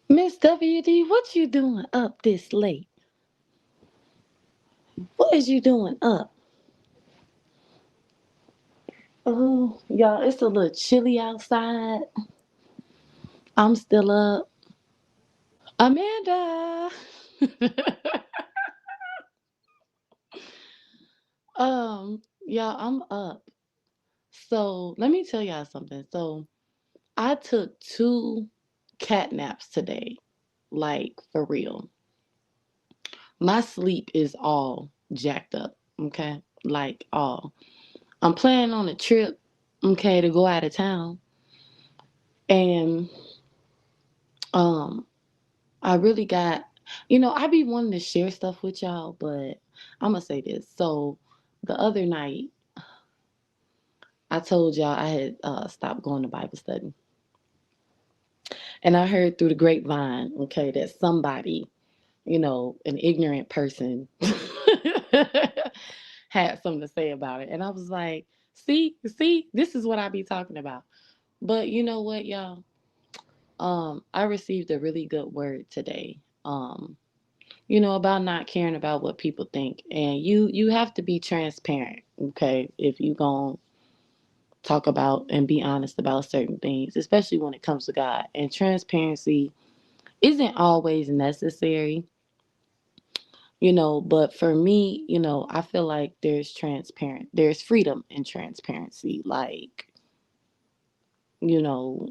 Miss WD, what you doing up this late? What is you doing up? Oh, y'all, it's a little chilly outside. I'm still up. Amanda. Y'all, I'm up. So let me tell y'all something. So I took two cat naps today. Like for real. My sleep is all jacked up. Okay. Like all. I'm planning on a trip, okay, to go out of town. And um I really got, I be wanting to share stuff with y'all, but I'm gonna say this. So the other night, I told y'all I had stopped going to Bible study, and I heard through the grapevine, okay, that somebody, an ignorant person, had something to say about it, and I was like, see, this is what I be talking about. But you know what, y'all? I received a really good word today. About not caring about what people think. And you have to be transparent, okay, if you gonna talk about and be honest about certain things, especially when it comes to God. And transparency isn't always necessary, but for me, I feel like there's freedom in transparency. Like, you know,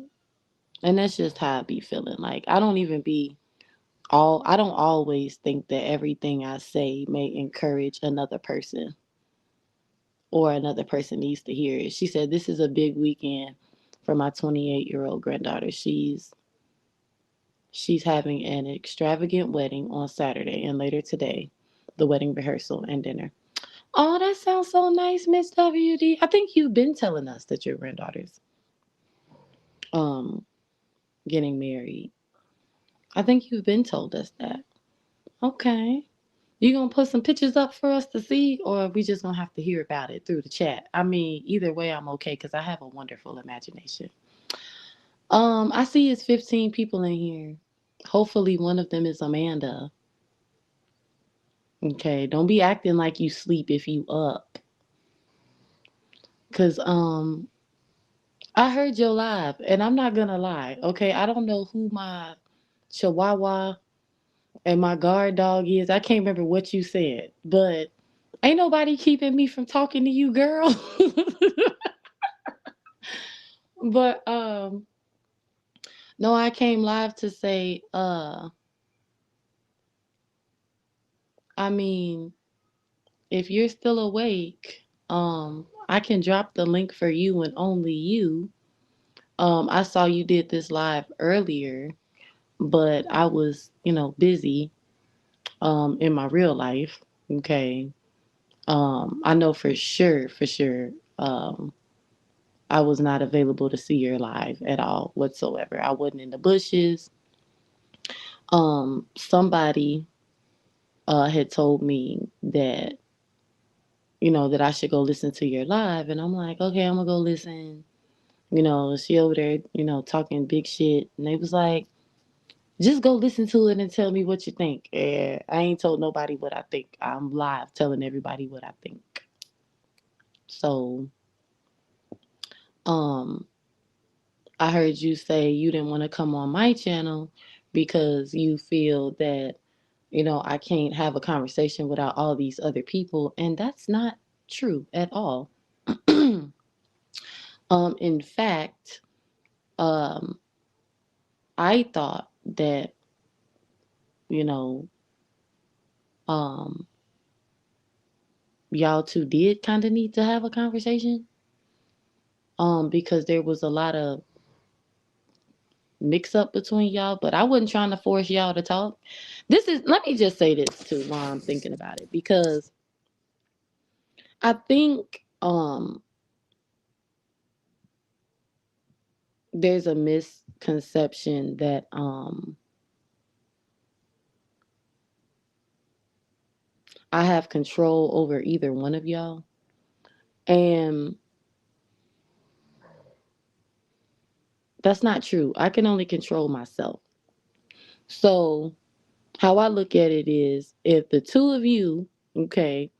and that's just how I be feeling. Like I don't always think that everything I say may encourage another person or another person needs to hear it. She said, "This is a big weekend for my 28-year-old granddaughter. She's having an extravagant wedding on Saturday and later today, the wedding rehearsal and dinner." Oh, that sounds so nice, Miss WD. I think you've been telling us that your granddaughter's um getting married. I think you've been told us that. Okay. You gonna put some pictures up for us to see, or we just gonna have to hear about it through the chat? I mean, either way, I'm okay because I have a wonderful imagination. I see it's 15 people in here. Hopefully, one of them is Amanda. Okay, don't be acting like you sleep if you up, cause I heard your live, and I'm not gonna lie. Okay, I don't know who my Chihuahua and my guard dog is. I can't remember what you said, but ain't nobody keeping me from talking to you, girl. But no, I came live to say, I mean, if you're still awake, I can drop the link for you and only you. I saw you did this live earlier, but I was, busy in my real life. Okay. I know for sure, I was not available to see your live at all whatsoever. I wasn't in the bushes. Somebody had told me that that I should go listen to your live. And I'm like, okay, I'm gonna go listen. She over there, talking big shit. And they was like, just go listen to it and tell me what you think. And I ain't told nobody what I think. I'm live telling everybody what I think. So, um, I heard you say you didn't want to come on my channel because you feel that, I can't have a conversation without all these other people. And that's not true at all. In fact, um, I thought that, you know, um, y'all two did kind of need to have a conversation. Because there was a lot of mix up between y'all, but I wasn't trying to force y'all to talk. Let me just say this too while I'm thinking about it, because I think there's a misconception that I have control over either one of y'all. And that's not true. I can only control myself. So how I look at it is if the two of you, okay,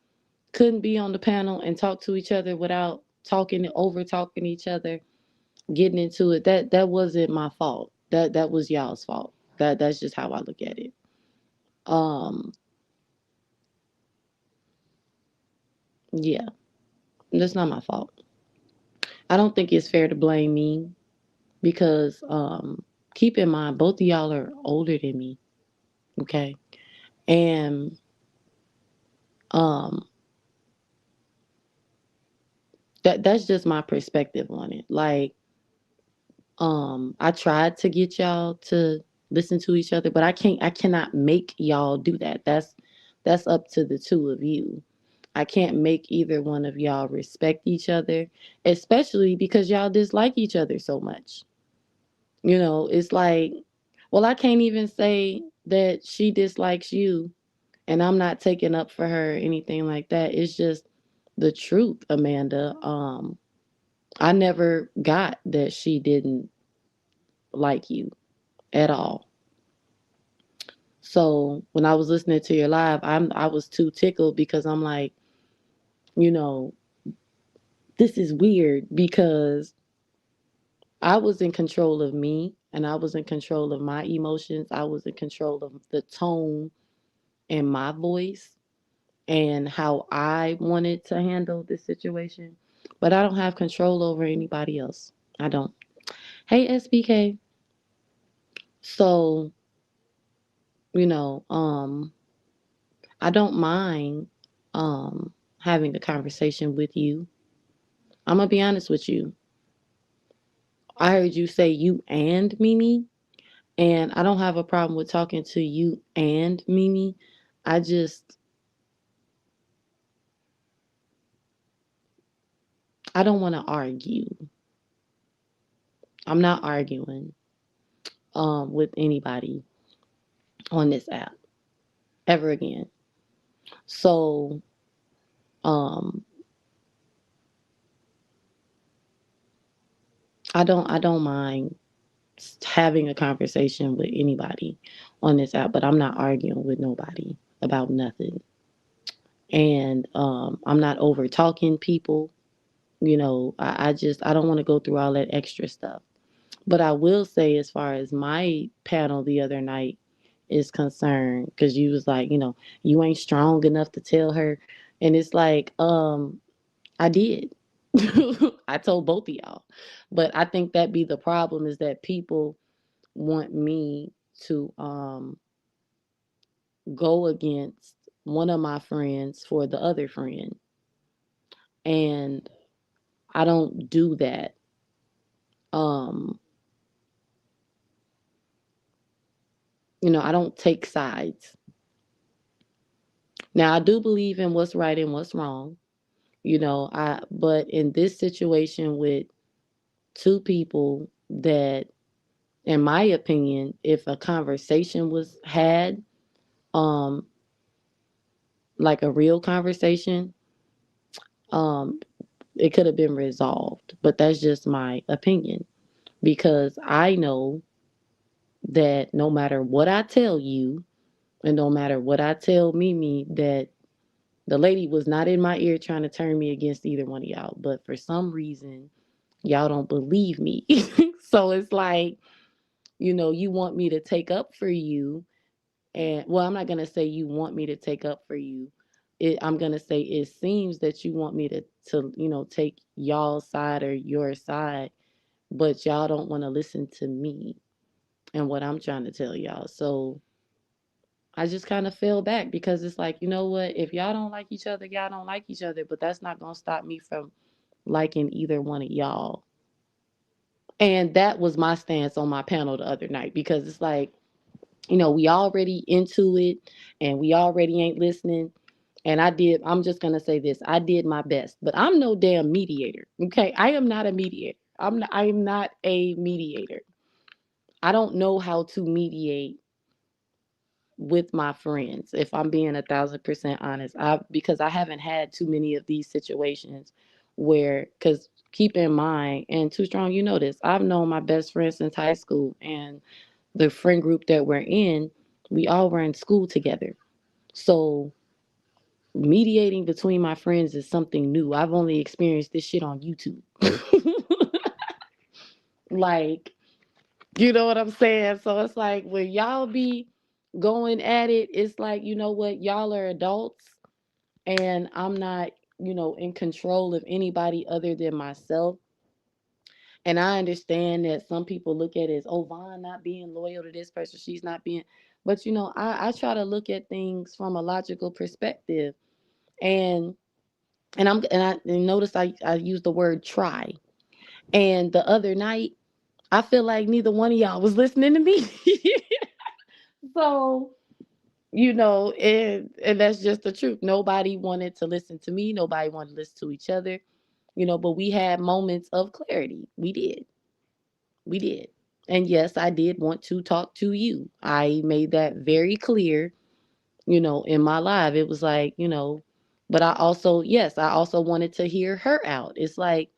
couldn't be on the panel and talk to each other without talking over talking each other, getting into it, that wasn't my fault. That was y'all's fault. That's just how I look at it. Um, yeah, that's not my fault. I don't think it's fair to blame me because keep in mind both of y'all are older than me, okay? And um that's just my perspective on it. Like I tried to get y'all to listen to each other, but I cannot make y'all do that. That's up to the two of you. I can't make either one of y'all respect each other, especially because y'all dislike each other so much. It's like, well, I can't even say that she dislikes you and I'm not taking up for her or anything like that. It's just the truth, Amanda. I never got that she didn't like you at all. So when I was listening to your live, I was too tickled because I'm like, you know, this is weird because I was in control of me and I was in control of my emotions. I was in control of the tone and my voice and how I wanted to handle the situation. But I don't have control over anybody else. I don't. Hey SBK. So, you know, I don't mind having a conversation with you. I'm gonna be honest with you. I heard you say you and Mimi, and I don't have a problem with talking to you and Mimi. I just I don't want to argue. I'm not arguing with anybody on this app ever again. So um I don't mind having a conversation with anybody on this app, but I'm not arguing with nobody about nothing. And I'm not over talking people. I don't want to go through all that extra stuff. But I will say, as far as my panel the other night is concerned, because you was like, you ain't strong enough to tell her, and it's like, I did. I told both of y'all, but I think that be the problem is that people want me to go against one of my friends for the other friend, and I don't do that. Um, I don't take sides. Now I do believe in what's right and what's wrong. But in this situation with two people that, in my opinion, if a conversation was had, um, like a real conversation, um, it could have been resolved. But that's just my opinion because I know that no matter what I tell you, and no matter what I tell Mimi, that the lady was not in my ear trying to turn me against either one of y'all. But for some reason, y'all don't believe me. So it's like, you want me to take up for you. And well, I'm not going to say you want me to take up for you. I'm going to say it seems that you want me to take y'all's side or your side, but y'all don't want to listen to me and what I'm trying to tell y'all. So I just kind of fell back because it's like, you know what? If y'all don't like each other, y'all don't like each other, but that's not going to stop me from liking either one of y'all. And that was my stance on my panel the other night because it's like, we already into it and we already ain't listening. And I'm just going to say this, I did my best, but I'm no damn mediator. Okay. I am not a mediator. I am not a mediator. I don't know how to mediate with my friends, if I'm being 1,000% honest. Because I haven't had too many of these situations where, because keep in mind, and Too Strong, you know this, I've known my best friend since high school, and the friend group that we're in, we all were in school together. So mediating between my friends is something new. I've only experienced this shit on YouTube. Like, you know what I'm saying? So it's like when y'all be going at it, it's like, you know what? Y'all are adults and I'm not, in control of anybody other than myself. And I understand that some people look at it as, oh, Vaughn not being loyal to this person, she's not being. But, I try to look at things from a logical perspective. And and notice I use the word try. And the other night, I feel like neither one of y'all was listening to me. So, and that's just the truth. Nobody wanted to listen to me. Nobody wanted to listen to each other, but we had moments of clarity. We did. We did. And yes, I did want to talk to you. I made that very clear, in my live. It was like, but I also wanted to hear her out. It's like,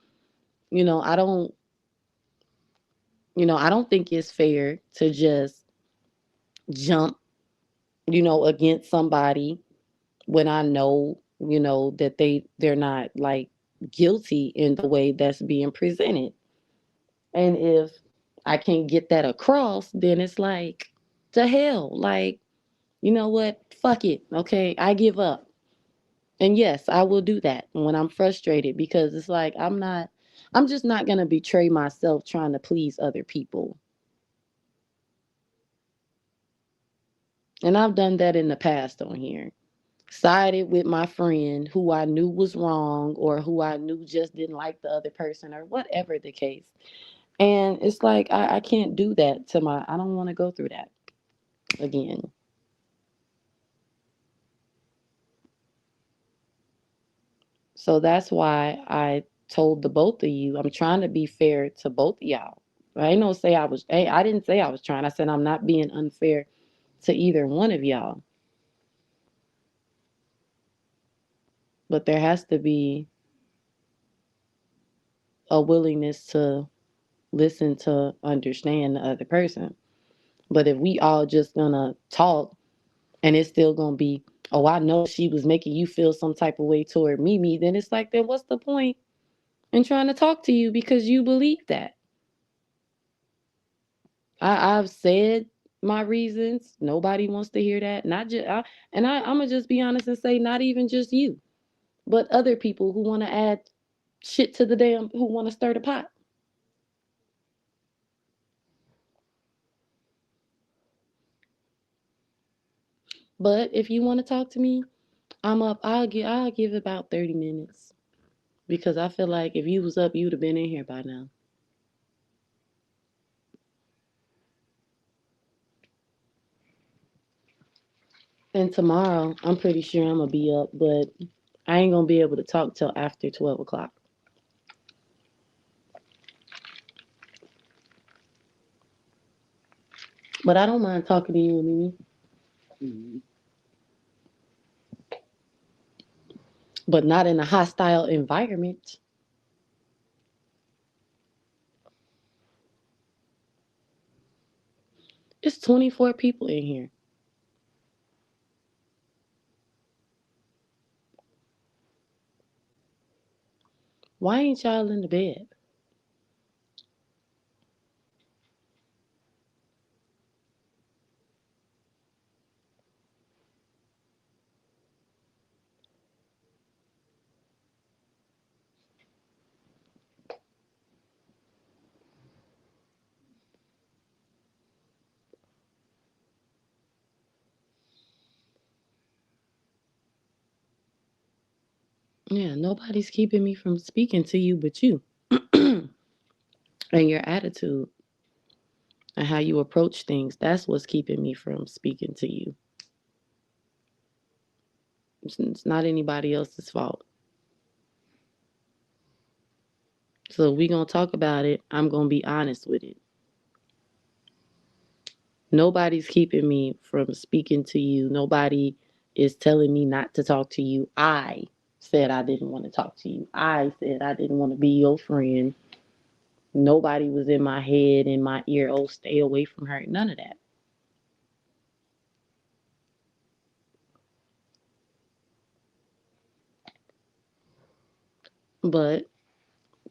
you know, I don't, I don't think it's fair to just jump, against somebody when I know, that they're not like guilty in the way that's being presented. And if I can't get that across, then it's like to hell. Like, you know what? Fuck it. Okay, I give up. And yes, I will do that when I'm frustrated because it's like I'm just not going to betray myself trying to please other people. And I've done that in the past on here. Sided with my friend who I knew was wrong or who I knew just didn't like the other person or whatever the case. And it's like I can't do that I don't want to go through that again. So that's why I told the both of you, I'm trying to be fair to both of y'all. I ain't no say I was, hey, I didn't say I was trying. I said I'm not being unfair to either one of y'all. But there has to be a willingness to listen to understand the other person. But if we all just gonna talk and it's still gonna be, oh, I know she was making you feel some type of way toward Mimi, then it's like, then what's the point in trying to talk to you because you believe that? I've said my reasons. Nobody wants to hear that. Not just, I'm gonna just be honest and say, not even just you, but other people who want to add shit to the damn, who want to stir the pot. But if you want to talk to me, I'm up. I'll give about 30 minutes because I feel like if you was up, you'd have been in here by now. And tomorrow, I'm pretty sure I'm gonna be up, but I ain't gonna be able to talk till after 12 o'clock. But I don't mind talking to you, Mimi. But not in a hostile environment. It's 24 people in here. Why ain't y'all in the bed? Yeah, nobody's keeping me from speaking to you but you. And your attitude and how you approach things. That's what's keeping me from speaking to you. It's not anybody else's fault. So we gonna talk about it. I'm gonna be honest with it. Nobody's keeping me from speaking to you. Nobody is telling me not to talk to you. I said I didn't want to talk to you. I said I didn't want to be your friend. Nobody was in my head, in my ear, oh, stay away from her. None of that. But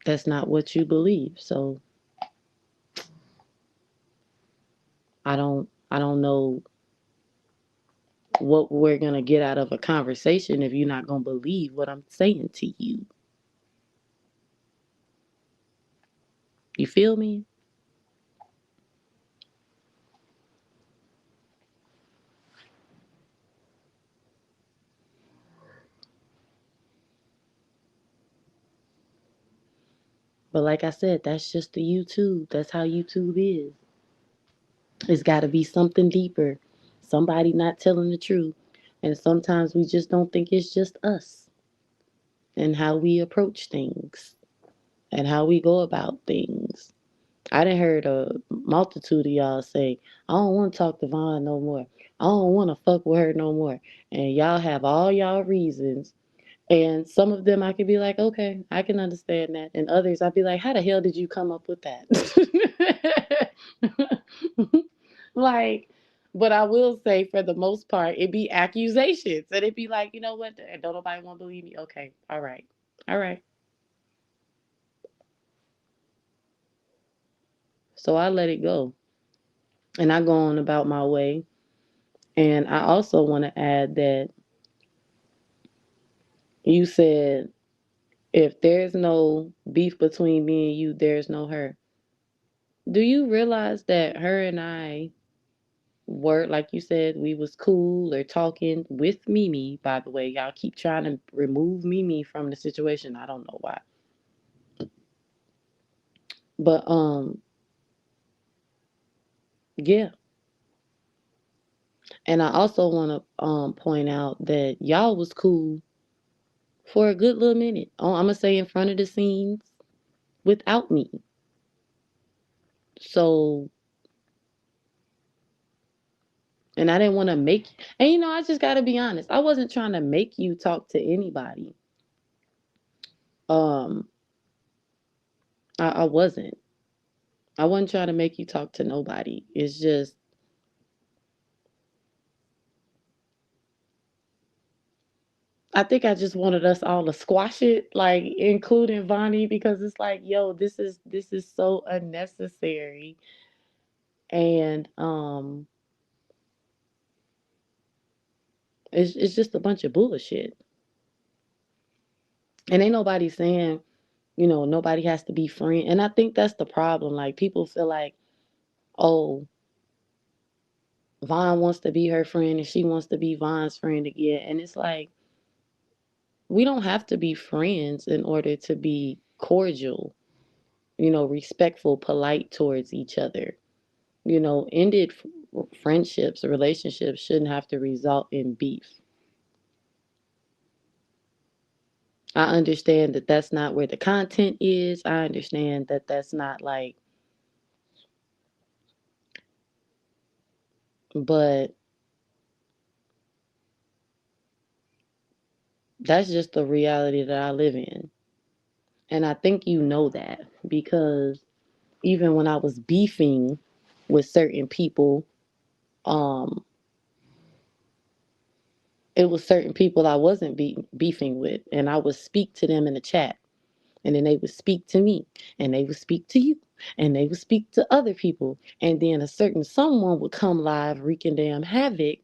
that's not what you believe. So I don't know what we're gonna get out of a conversation if you're not gonna believe what I'm saying to you. You feel me? But like I said, that's just the YouTube. That's how YouTube is. It's got to be something deeper. Somebody not telling the truth. And sometimes we just don't think it's just us and how we approach things and how we go about things. I done heard a multitude of y'all say, I don't want to talk to Vaughn no more. I don't want to fuck with her no more. And y'all have all y'all reasons. And some of them I could be like, okay, I can understand that. And others I'd be like, how the hell did you come up with that? Like, but I will say for the most part, it be accusations. And it'd be like, you know what? Don't nobody want to believe me. Okay. All right. All right. So I let it go. And I go on about my way. And I also want to add that you said if there's no beef between me and you, there's no her. Do you realize that her and I were, like you said, we was cool or talking with Mimi, by the way. Y'all keep trying to remove Mimi from the situation. I don't know why. But yeah. And I also want to point out that y'all was cool for a good little minute. Oh, I'm gonna say in front of the scenes without me. So, and I didn't want to make, and I just got to be honest. I wasn't trying to make you talk to anybody. Um, I wasn't. I wasn't trying to make you talk to nobody. It's just, I think I just wanted us all to squash it, like including Vonnie, because it's like, yo, this is so unnecessary, and it's just a bunch of bullshit, and ain't nobody saying, nobody has to be friend, and I think that's the problem. Like people feel like, oh, Vaughn wants to be her friend and she wants to be Vaughn's friend again, and it's like we don't have to be friends in order to be cordial, respectful, polite towards each other. Ended friendships, relationships shouldn't have to result in beef. I understand that that's not where the content is. I understand that that's not like, but that's just the reality that I live in. And I think you know that because even when I was beefing with certain people, um, it was certain people I wasn't beefing with, and I would speak to them in the chat, and then they would speak to me, and they would speak to you, and they would speak to other people, and then a certain someone would come live wreaking damn havoc,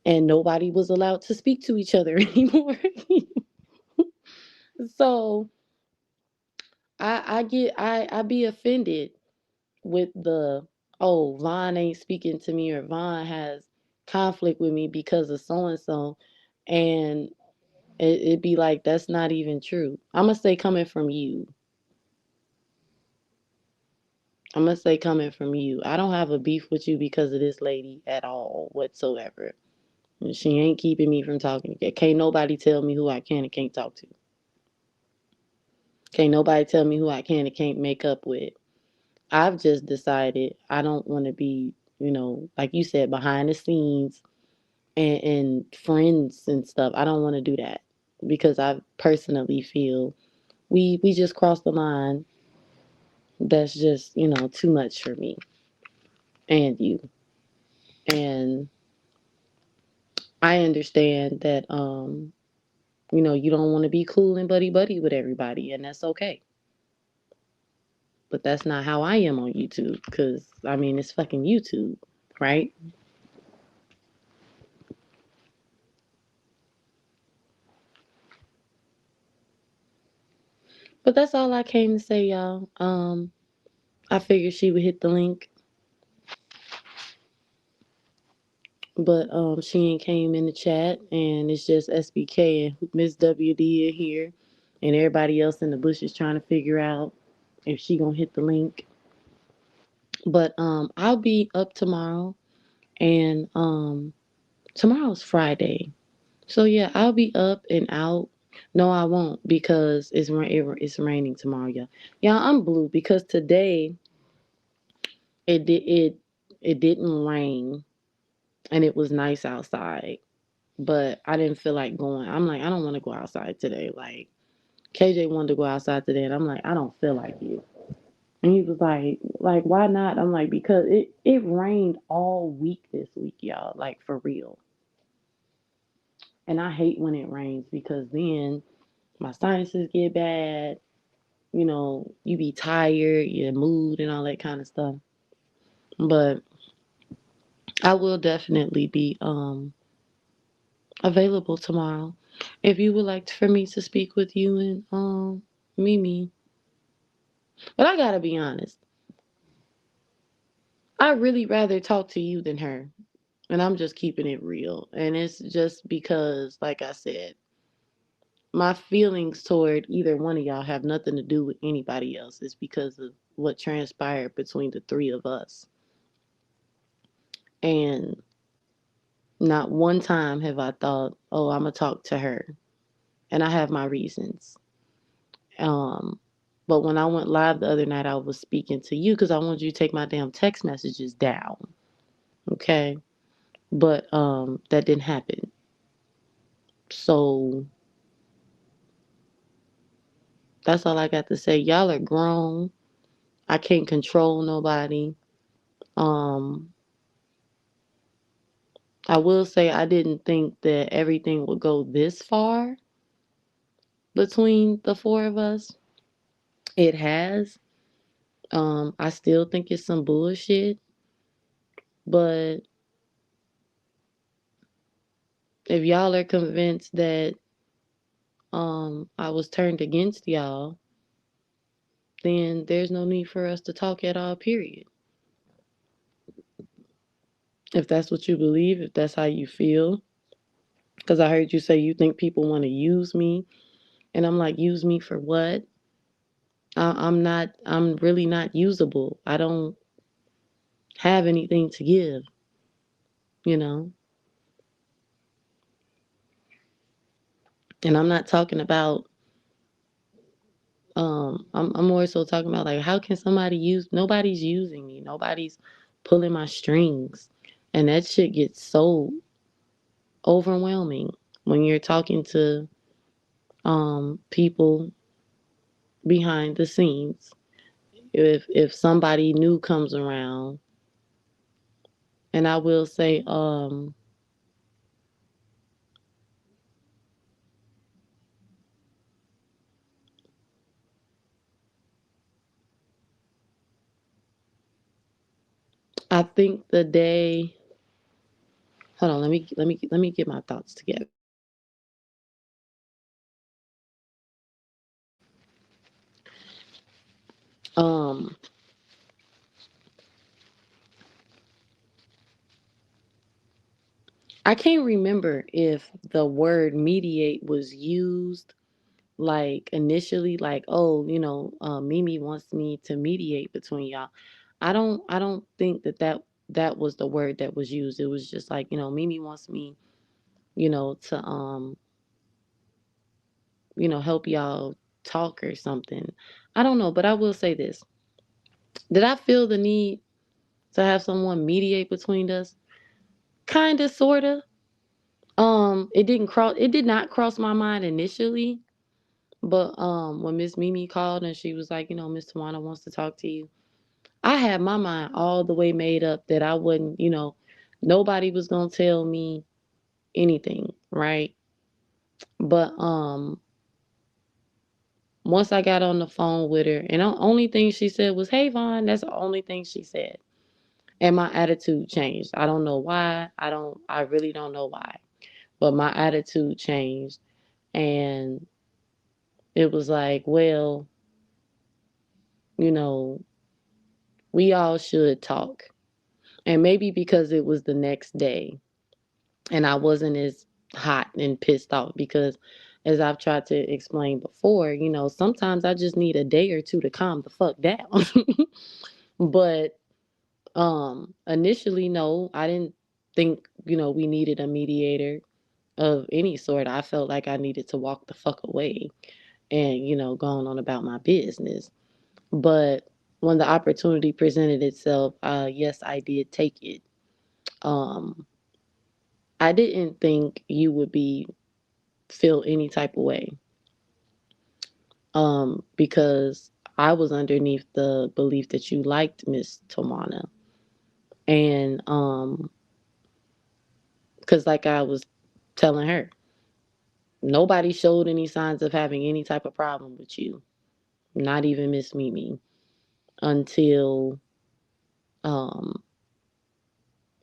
and nobody was allowed to speak to each other anymore. So I be offended with the, oh, Vaughn ain't speaking to me, or Vaughn has conflict with me because of so and so, and it'd be like that's not even true. I'm gonna say coming from you. I'm gonna say coming from you. I don't have a beef with you because of this lady at all whatsoever. She ain't keeping me from talking. Can't nobody tell me who I can and can't talk to. Can't nobody tell me who I can and can't make up with. I've just decided I don't want to be, like you said, behind the scenes and friends and stuff. I don't want to do that because I personally feel we just crossed the line. that's just, too much for me and you. And I understand that you don't want to be cool and buddy buddy with everybody, and that's okay. But that's not how I am on YouTube, because I mean, it's fucking YouTube, right? But that's all I came to say, y'all. I figured she would hit the link, but she ain't came in the chat, and it's just SBK and Miss WD in here, and everybody else in the bushes trying to figure out if she gonna hit the link. But I'll be up tomorrow, and tomorrow's Friday, so yeah, I'll be up and out. No, I won't, because it's raining tomorrow, y'all. Yeah, I'm blue because today it did it didn't rain, and it was nice outside, but I didn't feel like going. I'm like, I don't want to go outside today. Like, KJ wanted to go outside today, and I'm like, I don't feel like it. And he was like, why not? I'm like, because it rained all week this week, y'all, like for real. And I hate when it rains, because then my sinuses get bad. You be tired, your mood, and all that kind of stuff. But I will definitely be available tomorrow. If you would like for me to speak with you and Mimi. But I gotta be honest, I really rather talk to you than her. And I'm just keeping it real. And it's just because, like I said, my feelings toward either one of y'all have nothing to do with anybody else. It's because of what transpired between the three of us. And not one time have I thought, oh, I'm gonna talk to her. And I have my reasons. Um, but when I went live the other night, I was speaking to you because I wanted you to take my damn text messages down. Okay. But that didn't happen. So that's all I got to say. Y'all are grown. I can't control nobody. Um, I will say I didn't think that everything would go this far between the four of us. It has. I still think it's some bullshit. But if y'all are convinced that I was turned against y'all, then there's no need for us to talk at all, period. If that's what you believe, if that's how you feel. Because I heard you say you think people want to use me. And I'm like, use me for what? I'm not, I'm really not usable. I don't have anything to give, you know? And I'm not talking about, I'm more so talking about, like, how can somebody nobody's using me. Nobody's pulling my strings. And that shit gets so overwhelming when you're talking to people behind the scenes. If somebody new comes around, and I will say, I think the day. Hold on, let me get my thoughts together. Um, I can't remember if the word mediate was used, like, initially, like, oh, Mimi wants me to mediate between y'all. I don't think that was the word that was used. It was just like, Mimi wants me, to help y'all talk or something. I don't know, but I will say this. Did I feel the need to have someone mediate between us? Kinda, sorta. It did not cross my mind initially, But when Miss Mimi called and she was like, Miss Tawana wants to talk to you, I had my mind all the way made up that I wouldn't, nobody was gonna tell me anything, right? But once I got on the phone with her, and the only thing she said was, "Hey Vaughn," that's the only thing she said. And my attitude changed. I don't know why. I really don't know why. But my attitude changed, and it was like, well, you know, we all should talk. And maybe because it was the next day and I wasn't as hot and pissed off because as I've tried to explain before, sometimes I just need a day or two to calm the fuck down. But initially no, I didn't think, we needed a mediator of any sort. I felt like I needed to walk the fuck away and, go on about my business. But when the opportunity presented itself, yes, I did take it. Um, I didn't think you would be feel any type of way. Because I was underneath the belief that you liked Miss Tawana. And because like I was telling her, nobody showed any signs of having any type of problem with you. Not even Miss Mimi. Until um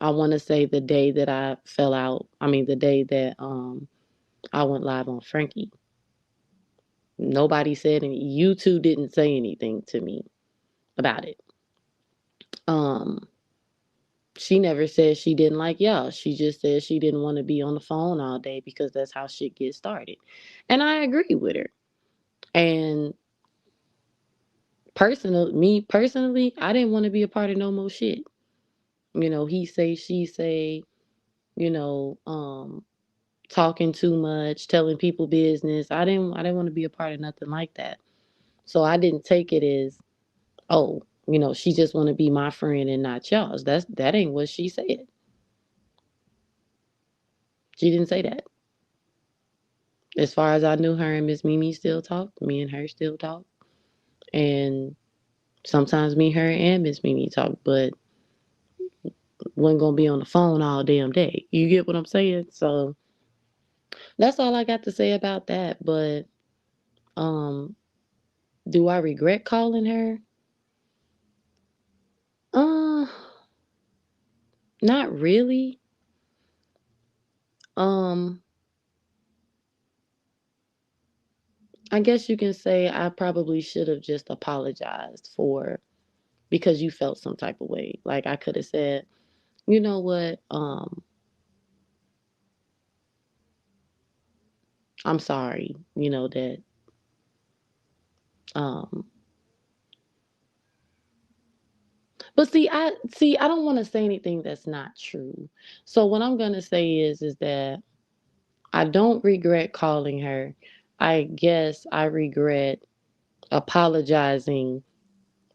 I wanna say the day that I fell out. I mean the day that I went live on Frankie. Nobody said any you two didn't say anything to me about it. Um she never said she didn't like y'all. She just said she didn't want to be on the phone all day because that's how shit gets started. And I agree with her. And personally, I didn't want to be a part of no more shit. He say, she say, you know, um, talking too much, telling people business. I didn't want to be a part of nothing like that. So I didn't take it as, oh, she just want to be my friend and not y'all's. That ain't what she said. She didn't say that. As far as I knew, her and Miss Mimi still talk. Me and her still talk. And sometimes me, her, and Miss Mimi talk, but wasn't gonna be on the phone all damn day. You get what I'm saying? So that's all I got to say about that. But um, do I regret calling her? Uh, not really. Um, I guess you can say I probably should have just apologized for because you felt some type of way. Like I could have said, you know what? I'm sorry. That um but I don't want to say anything that's not true. So what I'm going to say is that I don't regret calling her. I guess I regret apologizing.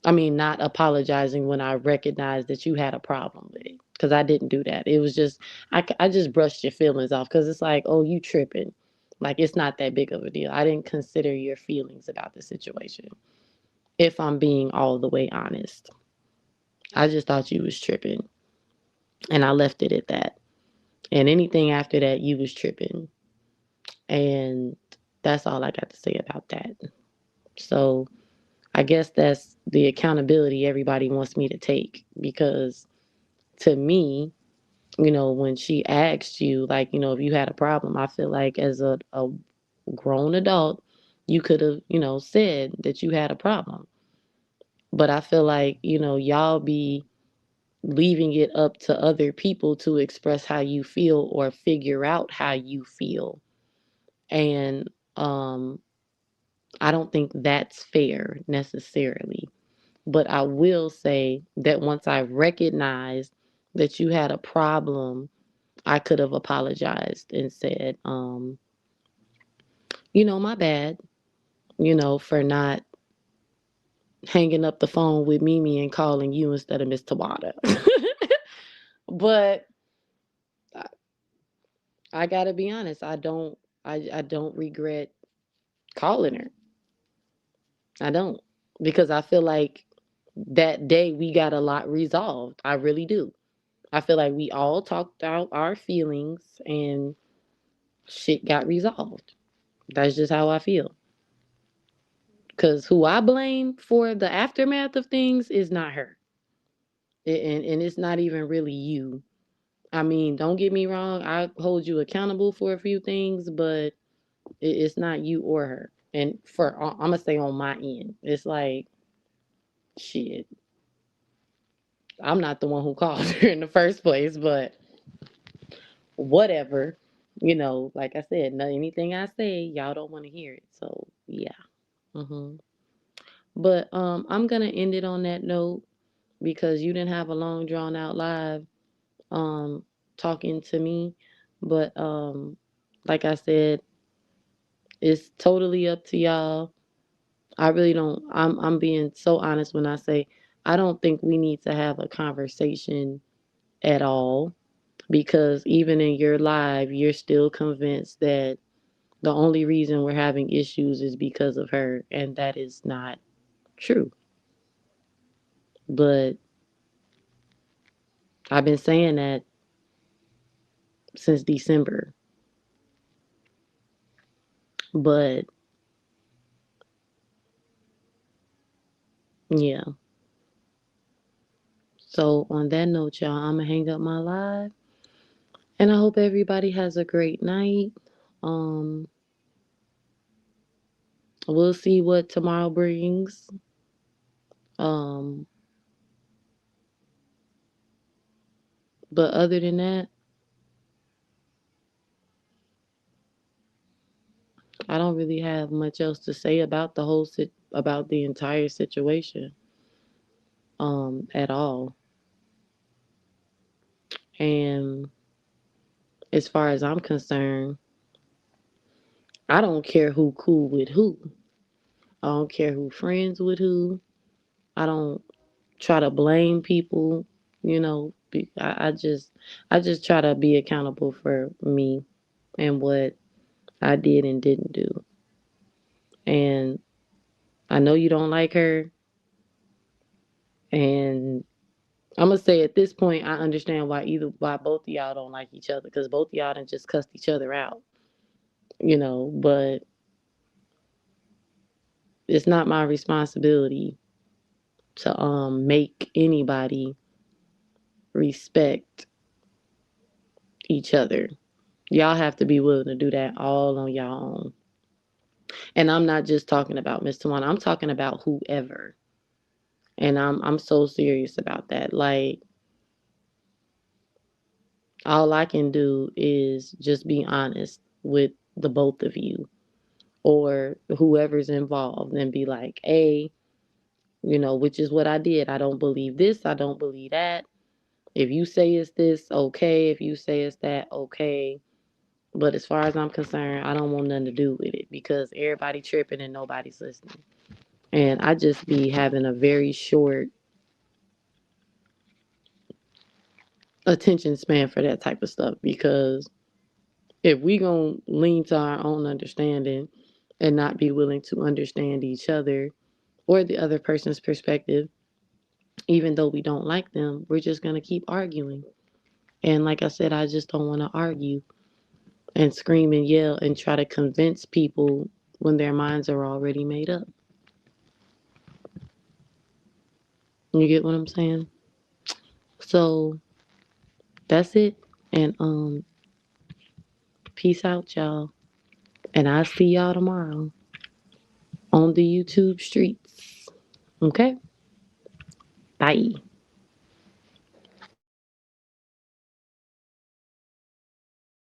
I mean, not apologizing when I recognized that you had a problem with it, because I didn't do that. It was just I just brushed your feelings off because it's like, oh, you tripping. Like it's not that big of a deal. I didn't consider your feelings about the situation. If I'm being all the way honest, I just thought you was tripping, and I left it at that. And anything after that, you was tripping, and that's all I got to say about that. So I guess that's the accountability everybody wants me to take because to me, when she asked you, like, if you had a problem, I feel like as a grown adult, you could have, said that you had a problem. But I feel like, y'all be leaving it up to other people to express how you feel or figure out how you feel. And I don't think that's fair necessarily. But I will say that once I recognized that you had a problem, I could have apologized and said, my bad, for not hanging up the phone with Mimi and calling you instead of Miss Tawada. But I gotta be honest, I don't regret calling her. I don't. Because I feel like that day we got a lot resolved. I really do. I feel like we all talked out our feelings and shit got resolved. That's just how I feel. Because who I blame for the aftermath of things is not her. And it's not even really you. I mean, don't get me wrong. I hold you accountable for a few things, but it's not you or her. And I'm going to say on my end, it's like, shit, I'm not the one who called her in the first place, but whatever. Like I said, anything I say, y'all don't want to hear it. So, yeah. hmm But I'm going to end it on that note because you didn't have a long drawn out live um talking to me, but like I said, it's totally up to y'all. I really don't I'm being so honest when I say I don't think we need to have a conversation at all because even in your live you're still convinced that the only reason we're having issues is because of her, and that is not true. But I've been saying that since December. But yeah. So on that note, y'all, I'm gonna hang up my live, and I hope everybody has a great night. Um, we'll see what tomorrow brings. Um, but other than that, I don't really have much else to say about about the entire situation. At all. And as far as I'm concerned, I don't care who cool with who. I don't care who friends with who. I don't try to blame people. I just try to be accountable for me and what I did and didn't do. And I know you don't like her, and I'm gonna say at this point I understand why both of y'all don't like each other because both of y'all done just cussed each other out. But it's not my responsibility to make anybody respect each other. Y'all have to be willing to do that all on your own. And I'm not just talking about Miss Tawana. I'm talking about whoever. And I'm so serious about that. Like all I can do is just be honest with the both of you or whoever's involved and be like, "Hey, which is what I did. I don't believe this, I don't believe that. If you say it's this, okay. If you say it's that, okay. But as far as I'm concerned, I don't want nothing to do with it because everybody tripping and nobody's listening." And I just be having a very short attention span for that type of stuff because if we gonna lean to our own understanding and not be willing to understand each other or the other person's perspective, even though we don't like them, we're just gonna keep arguing. And like I said, I just don't want to argue and scream and yell and try to convince people when their minds are already made up. You get what I'm saying? So that's it. And peace out, y'all. And I'll see y'all tomorrow on the YouTube streets. Okay? Bye.